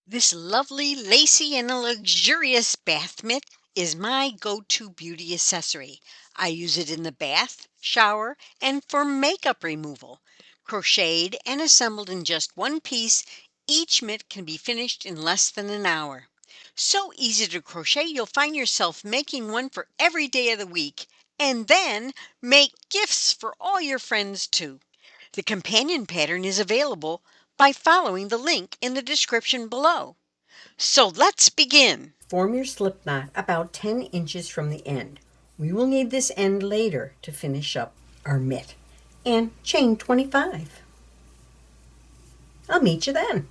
This lovely, lacy, and luxurious bath mitt is my go-to beauty accessory. I use it in the bath, shower, and for makeup removal. Crocheted and assembled in just one piece, each mitt can be finished in less than an hour. So easy to crochet, you'll find yourself making one for every day of the week, and then make gifts for all your friends too. The companion pattern is available by following the link in the description below. So let's begin. Form your slip knot about 10 inches from the end. We will need this end later to finish up our mitt. And chain 25. I'll meet you then.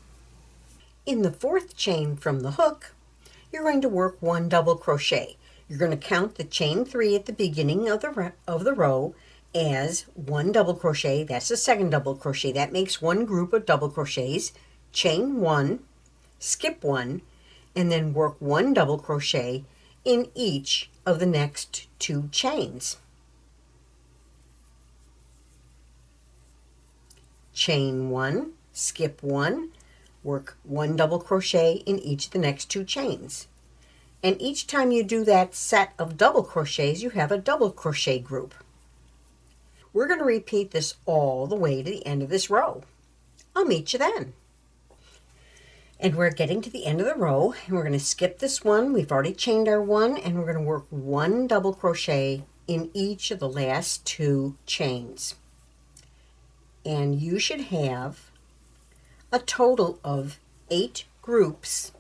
In the fourth chain from the hook, you're going to work one double crochet. You're going to count the chain 3 at the beginning of the row as one double crochet. That's the second double crochet. That makes one group of double crochets. Chain 1, skip 1, and then work one double crochet in each of the next 2 chains. Chain 1, skip 1, work one double crochet in each of the next 2 chains. And each time you do that set of double crochets, you have a double crochet group. We're going to repeat this all the way to the end of this row. I'll meet you then. And we're getting to the end of the row, and we're going to skip this one. We've already chained our one, and we're going to work one double crochet in each of the last 2 chains. And you should have a total of 8 groups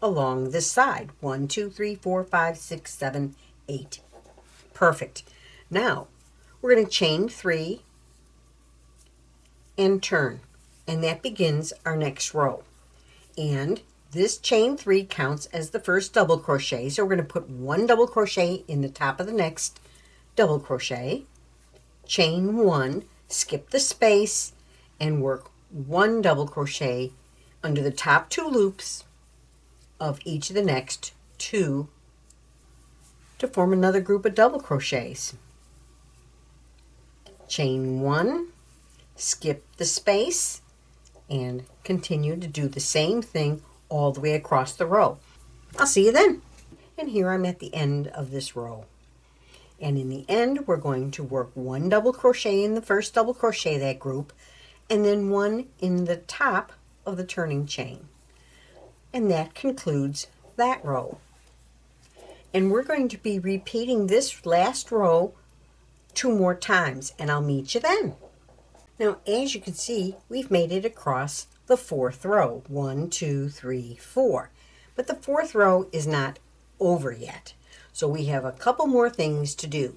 along this side. 1, 2, 3, 4, 5, 6, 7, 8. Perfect. Now, we're going to chain 3 and turn, and that begins our next row. And this chain 3 counts as the first double crochet, so we're going to put one double crochet in the top of the next double crochet, chain 1, skip the space, and work one double crochet under the top 2 loops of each of the next 2 to form another group of double crochets. Chain 1, skip the space, and continue to do the same thing all the way across the row. I'll see you then. And here I'm at the end of this row. And in the end, we're going to work one double crochet in the first double crochet of that group, and then one in the top of the turning chain. And that concludes that row. And we're going to be repeating this last row 2 more times, and I'll meet you then. Now, as you can see, we've made it across the 4th row. 1, 2, 3, 4. But the 4th row is not over yet. So we have a couple more things to do.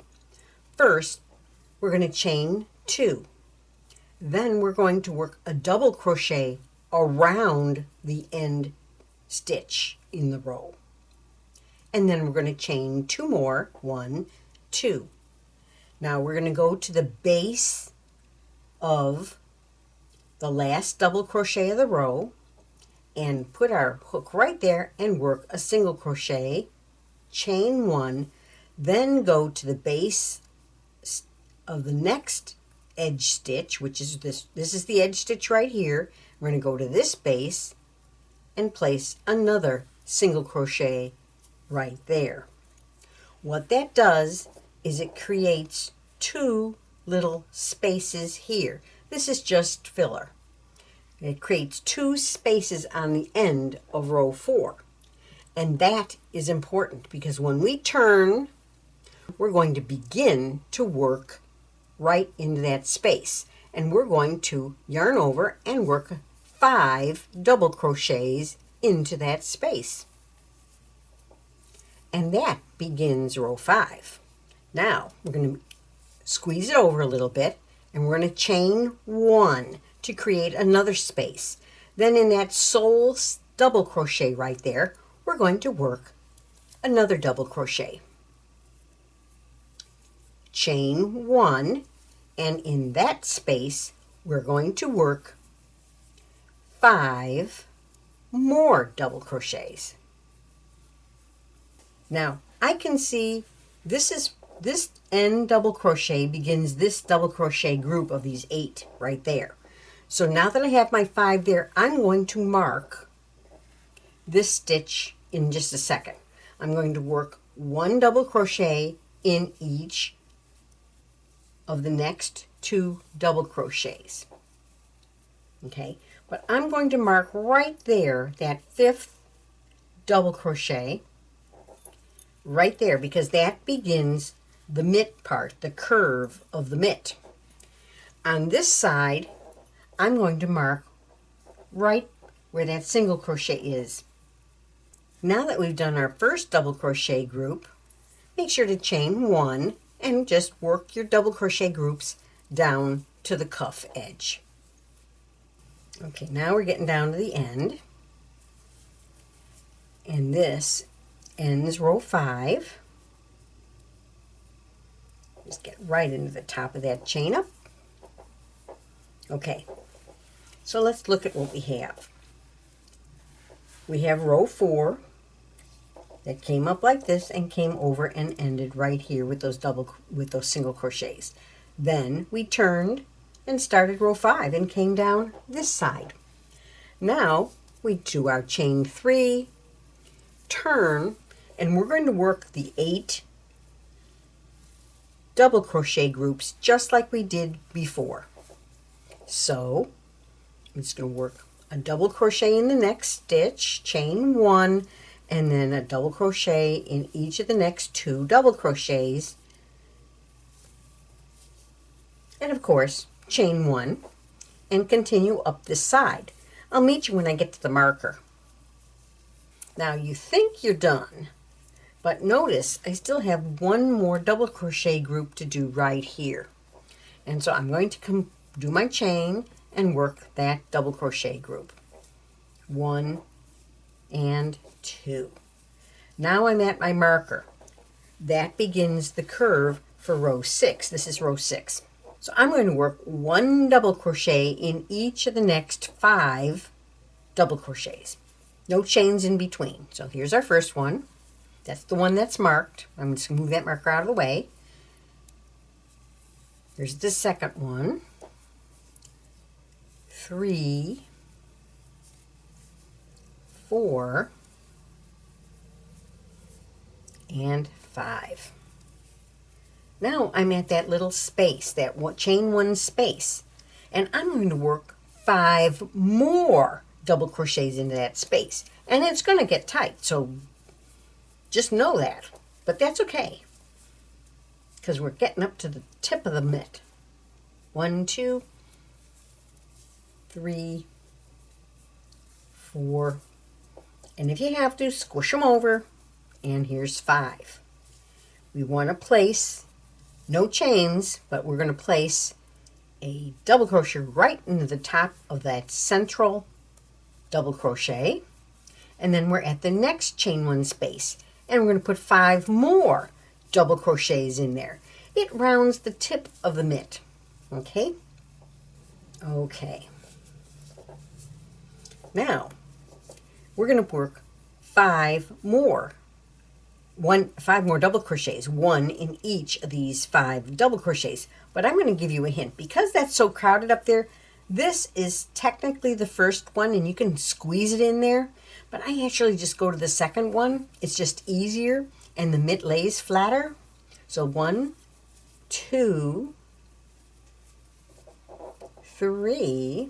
First, we're going to chain 2. Then we're going to work a double crochet around the end stitch in the row. And then we're going to chain 2 more. 1, 2. Now we're going to go to the base of the last double crochet of the row and put our hook right there and work a single crochet, chain 1, then go to the base of the next edge stitch, which is this is the edge stitch right here. We're going to go to this base and place another single crochet right there. What that does is it creates 2 little spaces here. This is just filler. It creates 2 spaces on the end of row 4. And that is important because when we turn, we're going to begin to work right into that space. And we're going to yarn over and work 5 double crochets into that space. And that begins row 5. Now, we're going to squeeze it over a little bit, and we're going to chain 1 to create another space. Then in that sole double crochet right there, we're going to work another double crochet. Chain 1, and in that space, we're going to work 5 more double crochets. Now, I can see this end double crochet begins this double crochet group of these 8 right there. So now that I have my 5 there, I'm going to mark this stitch in just a second. I'm going to work 1 double crochet in each of the next 2 double crochets. Okay, but I'm going to mark right there that 5th double crochet right there, because that begins the mitt part, the curve of the mitt. On this side, I'm going to mark right where that single crochet is. Now that we've done our first double crochet group, make sure to chain 1 and just work your double crochet groups down to the cuff edge. Okay, now we're getting down to the end, and this ends row 5. Just get right into the top of that chain up. Okay, so let's look at what we have. We have row 4 that came up like this and came over and ended right here with those single crochets. Then we turned and started row 5 and came down this side. Now we do our chain 3, turn, and we're going to work the 8 double crochet groups just like we did before. So I'm just going to work a double crochet in the next stitch, chain 1, and then a double crochet in each of the next 2 double crochets, and of course chain 1 and continue up this side. I'll meet you when I get to the marker. Now you think you're done, but notice I still have 1 more double crochet group to do right here, and so I'm going to do my chain and work that double crochet group. 1 and 2. Now I'm at my marker. That begins the curve for row 6. This is row 6. So I'm going to work 1 double crochet in each of the next 5 double crochets. No chains in between. So here's our first one. That's the one that's marked. I'm just going to move that marker out of the way. Here's the second one. 3, 4, and 5. Now I'm at that little space, that chain 1 space, and I'm going to work 5 more double crochets into that space, and it's going to get tight, so just know that, but that's okay because we're getting up to the tip of the mitt. 1, 2, 3, 4, and if you have to, squish them over, and here's 5. We want to place no chains, but we're going to place a double crochet right into the top of that central double crochet, and then we're at the next chain 1 space, and we're going to put 5 more double crochets in there. It rounds the tip of the mitt. Okay, now we're going to work 5 more double crochets, 1 in each of these 5 double crochets. But I'm going to give you a hint. Because that's so crowded up there, this is technically the first one, and you can squeeze it in there. But I actually just go to the second one. It's just easier, and the mitt lays flatter. So 1, 2, 3,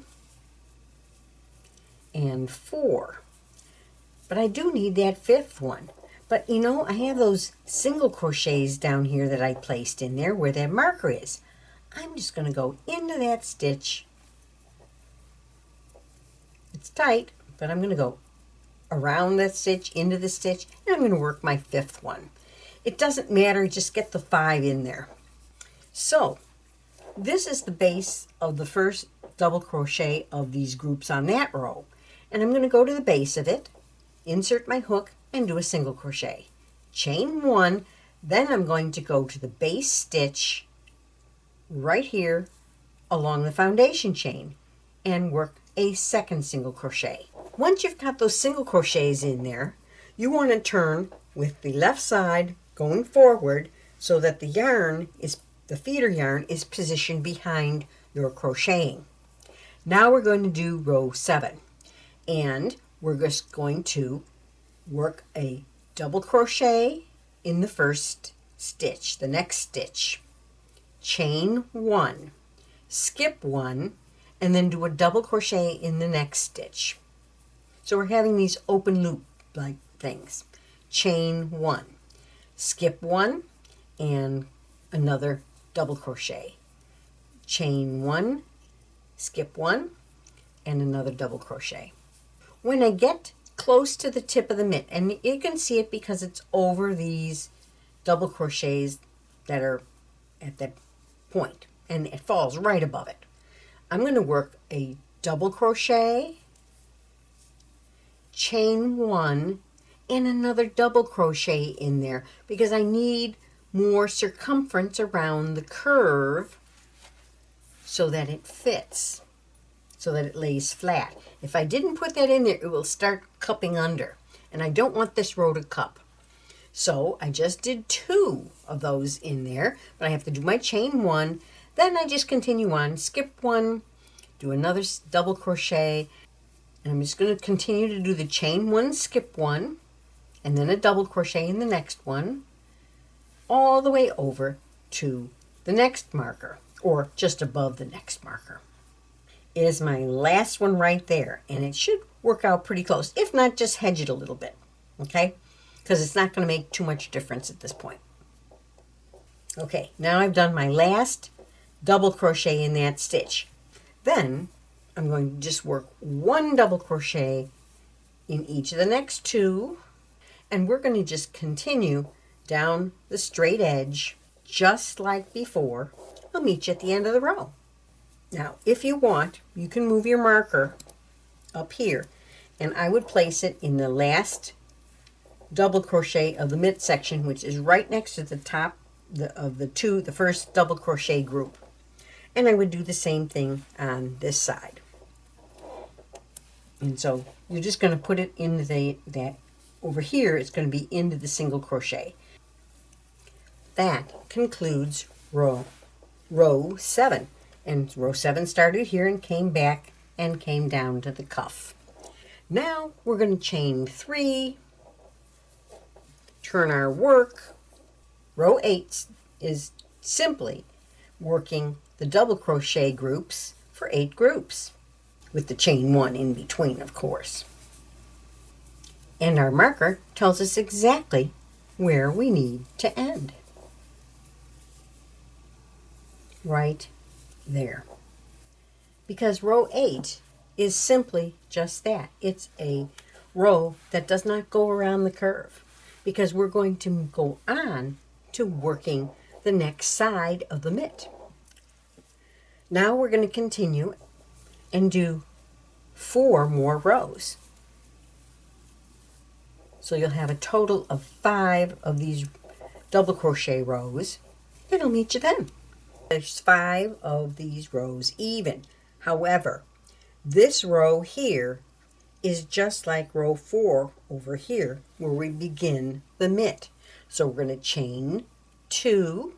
and 4. But I do need that 5th one. But you know, I have those single crochets down here that I placed in there where that marker is. I'm just going to go into that stitch. It's tight, but I'm going to go around that stitch, into the stitch, and I'm going to work my 5th one. It doesn't matter, just get the 5 in there. So this is the base of the first double crochet of these groups on that row. And I'm going to go to the base of it, insert my hook, and do a single crochet. Chain 1, then I'm going to go to the base stitch right here along the foundation chain and work a second single crochet. Once you've got those single crochets in there, you want to turn with the left side going forward so that the feeder yarn is positioned behind your crocheting. Now we're going to do row 7, and we're just going to work a double crochet in the first stitch, the next stitch, chain 1, skip 1, and then do a double crochet in the next stitch. So we're having these open loop like things. Chain 1, skip 1, and another double crochet. Chain 1, skip 1, and another double crochet. When I get close to the tip of the mitt, and you can see it because it's over these double crochets that are at that point, and it falls right above it, I'm going to work a double crochet, chain 1, and another double crochet in there because I need more circumference around the curve so that it fits, so that it lays flat. If I didn't put that in there, it will start cupping under, and I don't want this row to cup. So I just did 2 of those in there, but I have to do my chain 1, then I just continue on, skip 1, do another double crochet, and I'm just going to continue to do the chain 1, skip 1, and then a double crochet in the next one, all the way over to the next marker, or just above the next marker. Is my last one right there, and it should work out pretty close. If not, just hedge it a little bit, okay? Because it's not going to make too much difference at this point. Okay, now I've done my last double crochet in that stitch. Then I'm going to just work 1 double crochet in each of the next 2, and we're going to just continue down the straight edge just like before. I'll meet you at the end of the row. Now, if you want, you can move your marker up here, and I would place it in the last double crochet of the mitt section, which is right next to the top of the first double crochet group. And I would do the same thing on this side. And so you're just going to put it into that over here, it's going to be into the single crochet. That concludes row 7. And row 7 started here and came back and came down to the cuff. Now we're going to chain 3, turn our work. Row 8 is simply working the double crochet groups for 8 groups, with the chain 1 in between, of course. And our marker tells us exactly where we need to end. Right there. Because row 8 is simply just that. It's a row that does not go around the curve, because we're going to go on to working the next side of the mitt. Now we're going to continue and do 4 more rows. So you'll have a total of 5 of these double crochet rows, and I'll meet you then. There's 5 of these rows even. However, this row here is just like row 4 over here where we begin the mitt. So we're going to chain 2,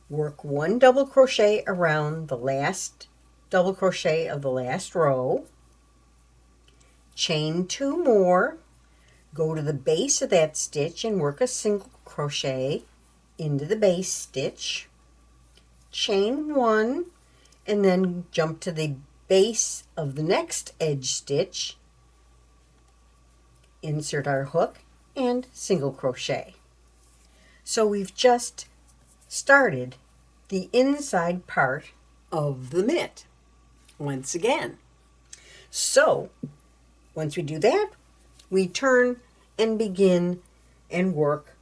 work 1 double crochet around the last double crochet of the last row, chain 2 more, go to the base of that stitch and work a single crochet into the base stitch, chain 1, and then jump to the base of the next edge stitch, insert our hook, and single crochet. So we've just started the inside part of the mitt once again. So once we do that, we turn and begin and work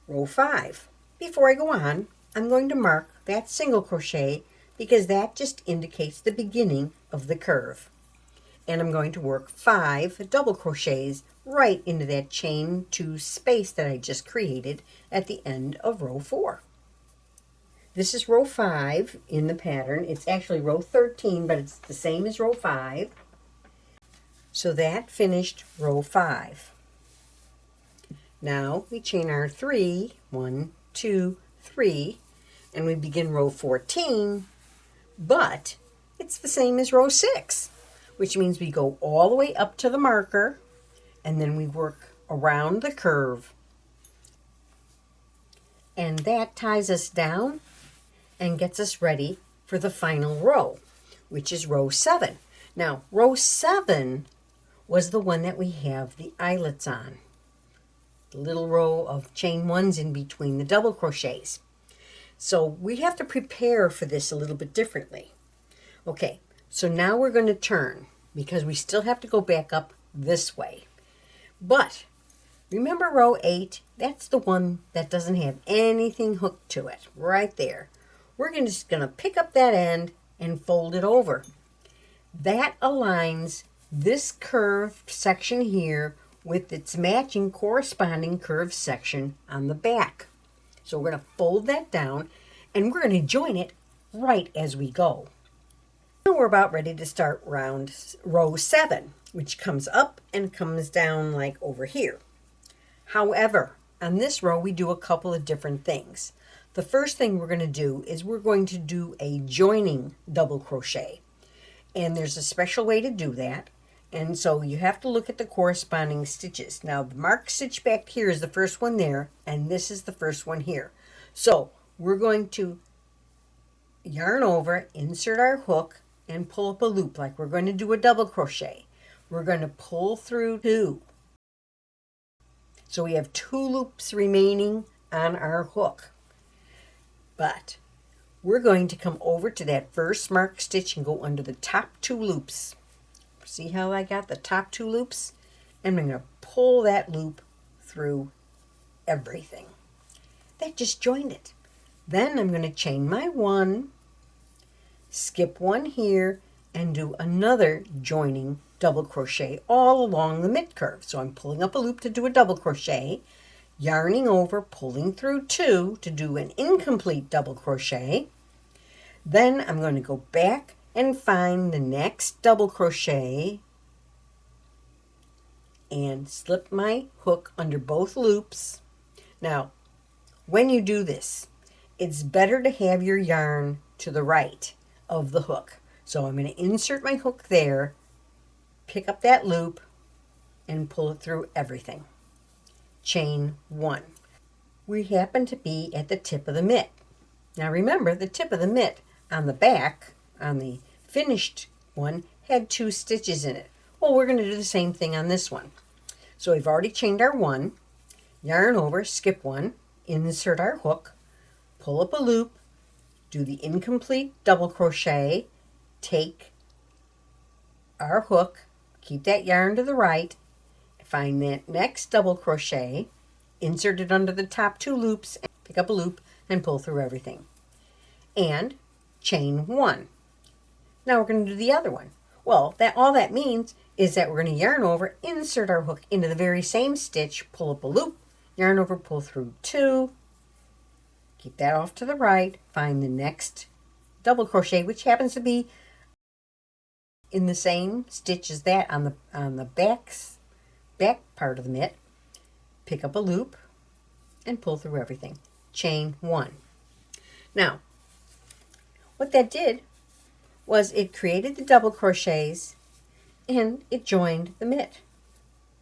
row 5. Before I go on, I'm going to mark that single crochet because that just indicates the beginning of the curve. And I'm going to work 5 double crochets right into that chain 2 space that I just created at the end of row 4. This is row 5 in the pattern. It's actually row 13, but it's the same as row 5. So that finished row 5. Now we chain our 3, 1, 2, 3, and we begin row 14, but it's the same as row 6. which means we go all the way up to the marker and then we work around the curve. And that ties us down and gets us ready for the final row, which is row 7. Now, row 7 was the one that we have the eyelets on. The little row of chain 1s in between the double crochets. So we have to prepare for this a little bit differently. Okay, so now we're going to turn because we still have to go back up this way. But remember row 8? That's the one that doesn't have anything hooked to it, right there. We're just going to pick up that end and fold it over. That aligns this curved section here with its matching corresponding curved section on the back. So we're going to fold that down and we're going to join it right as we go. Now we're about ready to start row 7, which comes up and comes down like over here. However, on this row we do a couple of different things. The first thing we're going to do is we're going to do a joining double crochet. And there's a special way to do that. And so you have to look at the corresponding stitches. Now the marked stitch back here is the first one there, and this is the first one here. So we're going to yarn over, insert our hook, and pull up a loop like we're going to do a double crochet. We're going to pull through 2. So we have 2 loops remaining on our hook. But we're going to come over to that first marked stitch and go under the top 2 loops. See how I got the top 2 loops? And I'm going to pull that loop through everything. That just joined it. Then I'm going to chain my 1, skip 1 here, and do another joining double crochet all along the mid curve. So I'm pulling up a loop to do a double crochet, yarning over, pulling through 2 to do an incomplete double crochet. Then I'm going to go back and find the next double crochet and slip my hook under both loops. Now, when you do this, it's better to have your yarn to the right of the hook. So I'm going to insert my hook there, pick up that loop, and pull it through everything. Chain 1. We happen to be at the tip of the mitt. Now remember, the tip of the mitt on the back, on the finished one, had 2 stitches in it. Well, we're going to do the same thing on this one. So we've already chained our 1, yarn over, skip 1, insert our hook, pull up a loop, do the incomplete double crochet, take our hook, keep that yarn to the right, find that next double crochet, insert it under the top 2 loops, pick up a loop, and pull through everything. And chain 1. Now we're going to do the other one. Well, all that means is that we're going to yarn over, insert our hook into the very same stitch, pull up a loop, yarn over, pull through 2, keep that off to the right, find the next double crochet, which happens to be in the same stitch as that on the back part of the mitt, pick up a loop, and pull through everything. Chain 1. Now, what that did was it created the double crochets and it joined the mitt.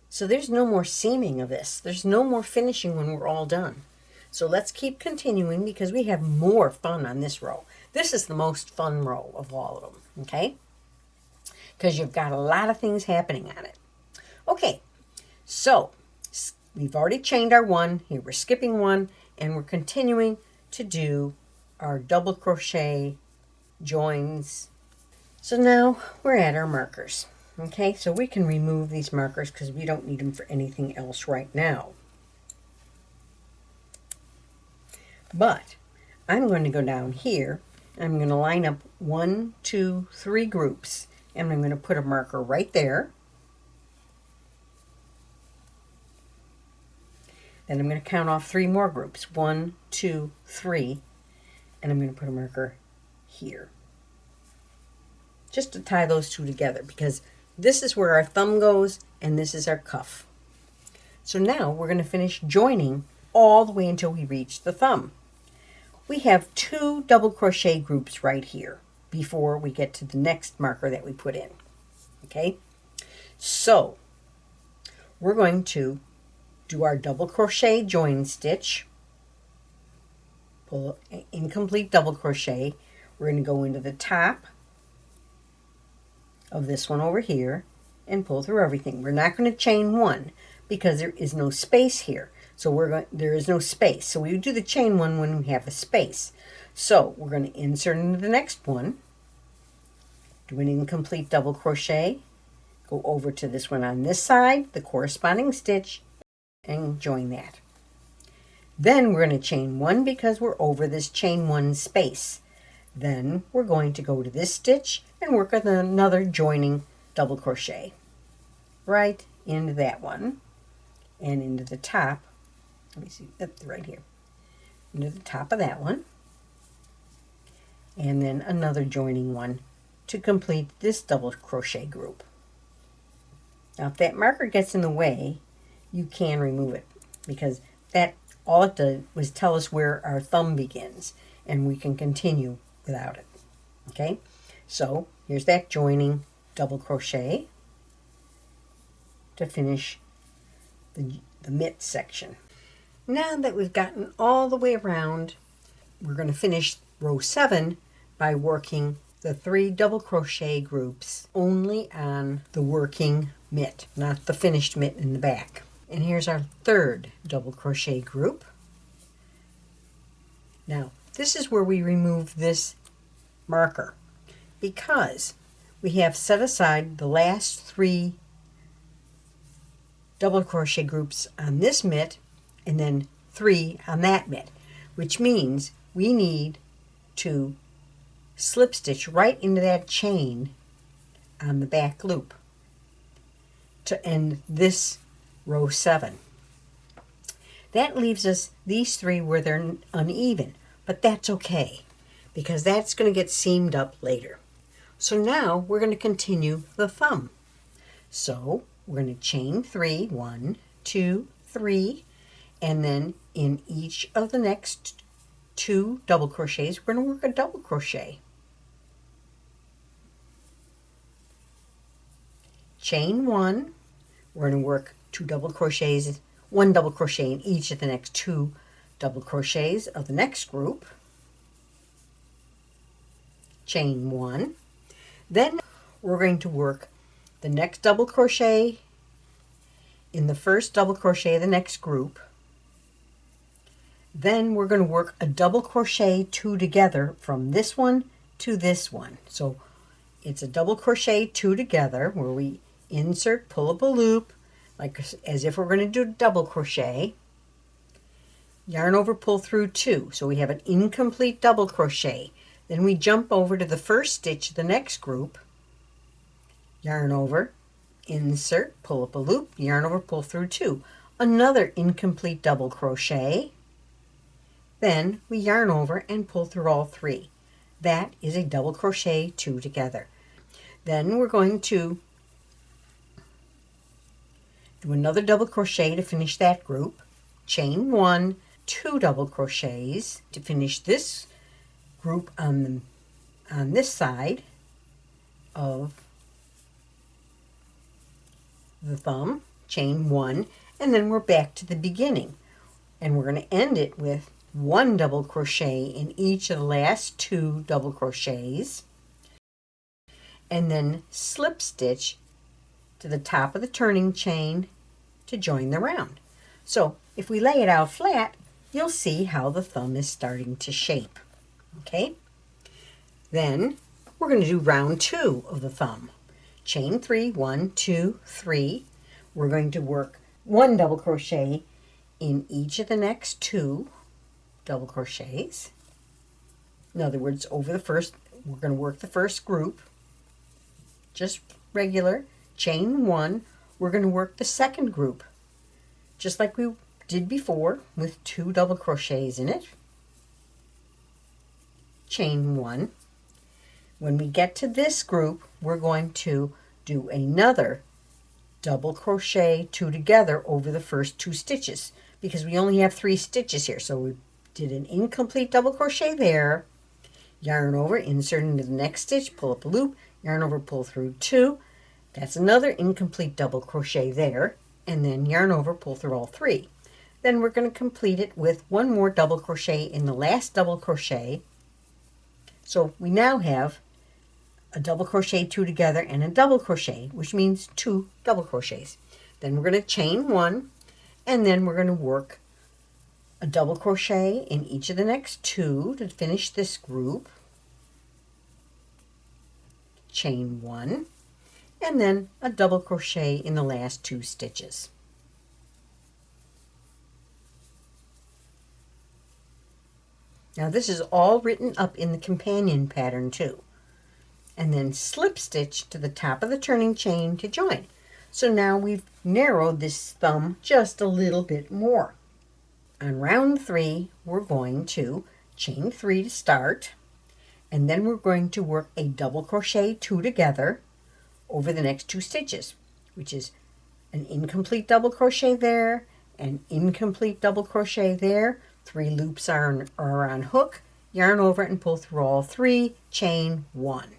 So there's no more seaming of this. There's no more finishing when we're all done. So let's keep continuing because we have more fun on this row. This is the most fun row of all of them, okay? Because you've got a lot of things happening on it. Okay, so we've already chained our 1. Here we're skipping 1 and we're continuing to do our double crochet joins. So now we're at our markers. Okay, so we can remove these markers because we don't need them for anything else right now. But I'm going to go down here and I'm going to line up 1, 2, 3 groups and I'm going to put a marker right there. Then I'm going to count off 3 more groups. 1, 2, 3, and I'm going to put a marker here. Just to tie those 2 together because this is where our thumb goes and this is our cuff. So now we're going to finish joining all the way until we reach the thumb. We have 2 double crochet groups right here before we get to the next marker that we put in. Okay, so we're going to do our double crochet join stitch, pull an incomplete double crochet. We're going to go into the top of this one over here and pull through everything. We're not going to chain one because there is no space here. So there is no space. So we do the chain one when we have a space. So we're going to insert into the next one, do an incomplete double crochet, go over to this one on this side, the corresponding stitch, and join that. Then we're going to chain one because we're over this chain one space. Then we're going to go to this stitch and work on another joining double crochet right into that one and into the top. Let me see, right here, into the top of that one, and then another joining one to complete this double crochet group. Now if that marker gets in the way, you can remove it, because that all it did was tell us where our thumb begins, and we can continue without it. Okay, so here's that joining double crochet to finish the mitt section. Now that we've gotten all the way around, we're going to finish row 7 by working the 3 double crochet groups only on the working mitt, not the finished mitt in the back. And here's our 3rd double crochet group. Now this is where we remove this marker, because we have set aside the last 3 double crochet groups on this mitt and then 3 on that mitt, which means we need to slip stitch right into that chain on the back loop to end this row 7. That leaves us these 3 where they're uneven, but that's okay because that's going to get seamed up later. So now we're going to continue the thumb. So we're going to chain 3, 1, 2, 3, and then in each of the next 2 double crochets, we're going to work a double crochet. Chain 1, we're going to work 2 double crochets, 1 double crochet in each of the next 2 double crochets of the next group. Chain 1. Then we're going to work the next double crochet in the first double crochet of the next group. Then we're going to work a double crochet 2 together from this one to this one. So it's a double crochet 2 together where we insert, pull up a loop, like as if we're going to do double crochet, yarn over, pull through 2. So we have an incomplete double crochet. Then we jump over to the first stitch of the next group, yarn over, insert, pull up a loop, yarn over, pull through 2. Another incomplete double crochet. Then we yarn over and pull through all 3. That is a double crochet 2 together. Then we're going to do another double crochet to finish that group. Chain 1, 2 double crochets to finish this group on this side of the thumb. Chain 1, and then we're back to the beginning, and we're going to end it with 1 double crochet in each of the last 2 double crochets, and then slip stitch to the top of the turning chain to join the round. So if we lay it out flat, you'll see how the thumb is starting to shape. Okay, then we're going to do round 2 of the thumb. Chain 3, 1, 2, 3. We're going to work 1 double crochet in each of the next 2 double crochets. In other words, over the first, we're going to work the first group, just regular. Chain 1, we're going to work the second group, just like we did before, with 2 double crochets in it. Chain 1. When we get to this group, we're going to do another double crochet 2 together over the first 2 stitches, because we only have 3 stitches here. So we did an incomplete double crochet there, yarn over, insert into the next stitch, pull up a loop, yarn over, pull through 2, That's another incomplete double crochet there, and then yarn over, pull through all 3. Then we're going to complete it with one more double crochet in the last double crochet. So we now have a double crochet 2 together and a double crochet, which means 2 double crochets. Then we're going to chain 1, and then we're going to work a double crochet in each of the next 2 to finish this group. Chain 1, and then a double crochet in the last 2 stitches. Now this is all written up in the companion pattern too. And then slip stitch to the top of the turning chain to join. So now we've narrowed this thumb just a little bit more. On round 3, we're going to chain 3 to start, and then we're going to work a double crochet 2 together over the next 2 stitches, which is an incomplete double crochet there, an incomplete double crochet there, 3 loops are on hook, yarn over it and pull through all 3, chain 1.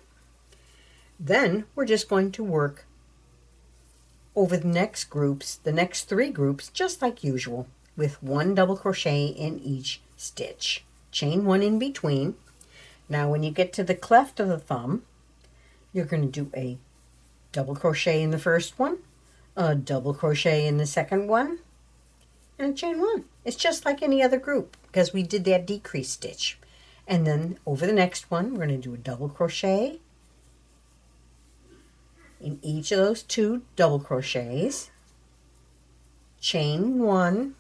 Then we're just going to work over the next groups, the next 3 groups, just like usual, with 1 double crochet in each stitch. Chain 1 in between. Now when you get to the cleft of the thumb, you're going to do a double crochet in the first one, a double crochet in the second one, and a chain 1. It's just like any other group because we did that decrease stitch. And then over the next one, we're going to do a double crochet in each of those 2 double crochets, chain 1,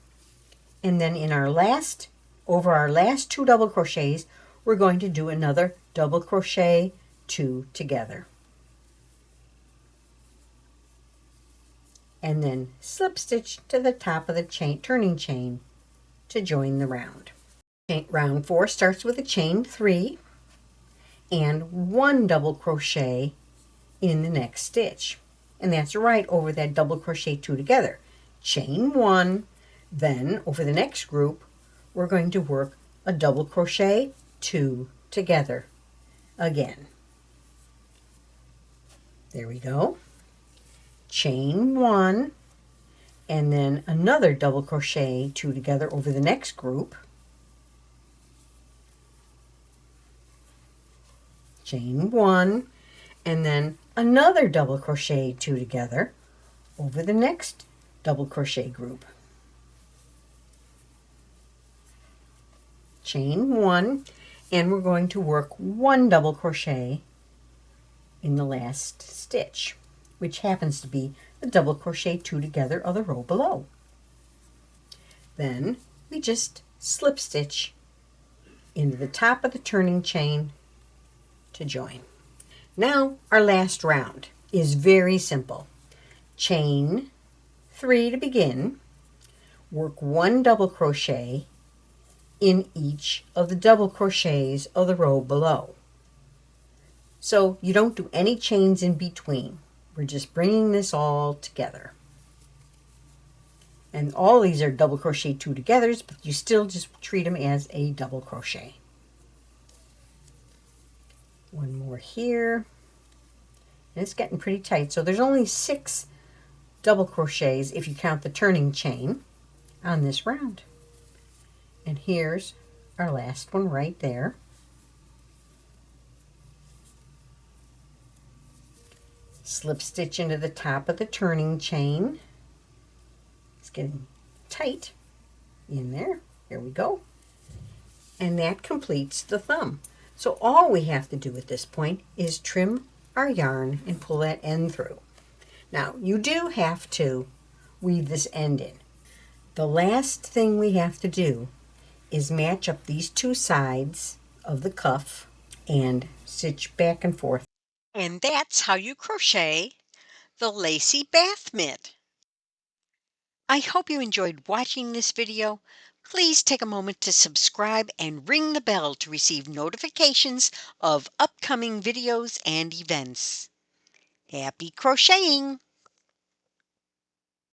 and then in our last, over our last 2 double crochets, we're going to do another double crochet 2 together. And then slip stitch to the top of the chain, turning chain to join the round. Round 4 starts with a chain 3 and 1 double crochet in the next stitch, and that's right over that double crochet 2 together. Chain 1, then over the next group we're going to work a double crochet 2 together again. There we go. Chain 1, and then another double crochet 2 together over the next group. Chain 1, and then another double crochet 2 together over the next double crochet group. Chain 1, and we're going to work 1 double crochet in the last stitch, which happens to be the double crochet 2 together of the row below. Then we just slip stitch into the top of the turning chain to join. Now our last round is very simple. Chain 3 to begin, work 1 double crochet in each of the double crochets of the row below. So you don't do any chains in between. We're just bringing this all together. And all these are double crochet 2 togethers, but you still just treat them as a double crochet. One more here. And it's getting pretty tight. So there's only 6 double crochets if you count the turning chain on this round. And here's our last one right there. Slip stitch into the top of the turning chain. It's getting tight in there. There we go. And that completes the thumb. So all we have to do at this point is trim our yarn and pull that end through. Now you do have to weave this end in. The last thing we have to do is match up these 2 sides of the cuff and stitch back and forth. And that's how you crochet the Lacey bath mitt. I hope you enjoyed watching this video. Please take a moment to subscribe and ring the bell to receive notifications of upcoming videos and events. Happy crocheting!